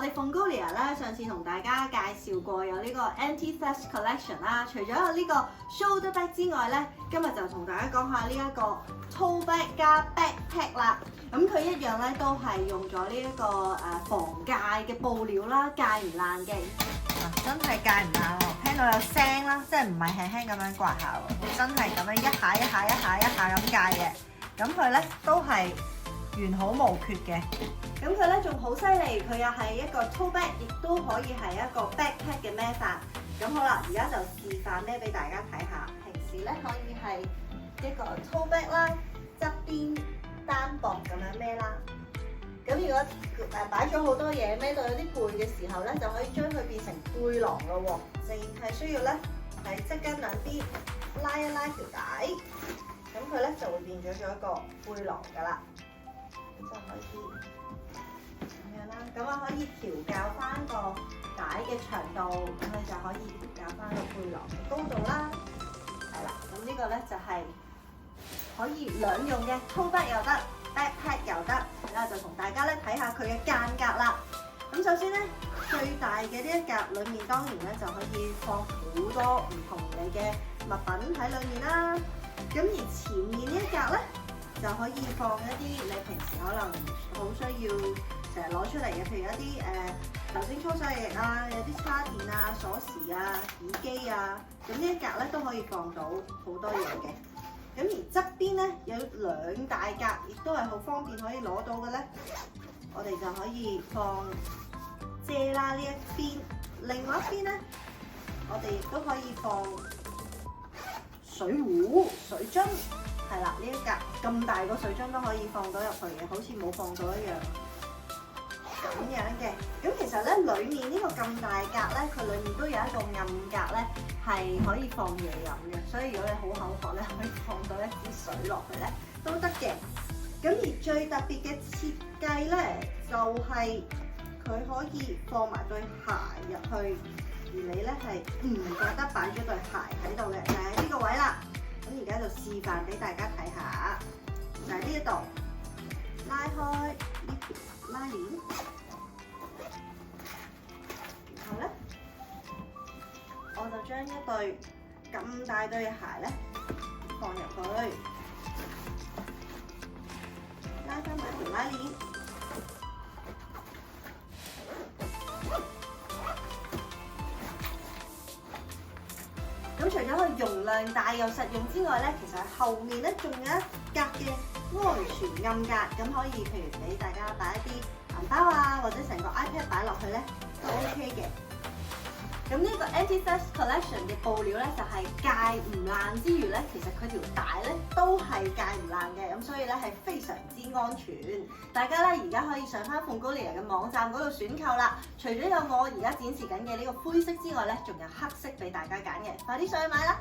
哋 Fongolia 咧上次同大家介紹過有呢個 Anti-Theft Collection 啦，除咗有呢個 Shoulder Bag 之外咧，今日就同大家講下呢一個 Tote Bag 加 Backpack 啦。咁佢一樣咧都係用咗呢一個防戒嘅布料啦，戒唔爛嘅。真係戒唔爛喎，聽到有聲啦，即係唔係輕輕咁樣刮下喎，真係咁樣一下咁戒嘅。咁佢咧都係完好無缺嘅。咁佢咧仲好犀利，佢又係一個 tote bag， 亦都可以係一個 backpack 嘅孭法。咁好啦，而家就示範孭俾大家睇下。平時咧可以係一個 tote bag 啦，側邊單薄咁樣孭啦。咁如果擺咗好多嘢，孭到有啲攰嘅時候咧，就可以將佢變成背囊咯喎。淨係需要咧喺側跟兩邊拉一拉條帶，咁佢咧就會變咗一個背囊噶啦。就可以咁樣啦，咁我可以調校翻個帶嘅長度，咁你就可以調校翻個背囊嘅高度啦。係啦，咁呢個咧就係可以兩用嘅 tote bag 又得 ，backpack 又得。而家就同大家咧睇下佢嘅間隔啦。咁首先咧，最大嘅呢一格裡面當然咧就可以放好多唔同你嘅物品喺裡面啦。咁而前面呢一格咧，就可以放一啲你平時可能好需要成日攞出嚟嘅，譬如一啲酒精搓洗液啊，有啲叉電啊、鎖匙啊、耳機啊，咁呢一格咧都可以放到好多嘢嘅。咁而側邊咧有兩大格，亦都係好方便可以攞到嘅咧，我哋就可以放遮啦呢一邊，另外一邊咧，我哋亦都可以放水壺、水樽。係啦，呢一格咁大個水樽都可以放到入去嘅，好似冇放到一樣咁樣嘅。咁其實咧，裡面呢個咁大格咧，佢裡面都有一個暗格咧，係可以放嘢飲嘅。所以如果你好口渴咧，可以放到一支水落去咧，都得嘅。咁而最特別嘅設計咧，就係佢可以放埋對鞋入去，而你咧係唔覺得擺咗對鞋喺度嘅，就係呢個位啦。咁而家就示範俾大家睇下，就喺呢一度拉開呢條拉鏈，然後咧我就將一對咁大對嘅鞋咧放入去，拉翻埋條拉鏈。咁除咗佢容量大又實用之外咧，其實後面咧仲有一格嘅安全暗格，咁可以譬如俾大家擺一啲銀包啊，或者成個 iPad 擺落去咧都 OK 嘅。咁呢個 Anti-Theft Collection 嘅布料咧就係戒唔爛之餘咧，其實佢條帶咧都係戒唔爛嘅，咁所以咧係非常之安全。大家咧而家可以上翻 Fongolia 嘅網站嗰度選購啦。除咗有我而家展示緊嘅呢個灰色之外咧，仲有黑色俾大家揀嘅，快啲上去買啦！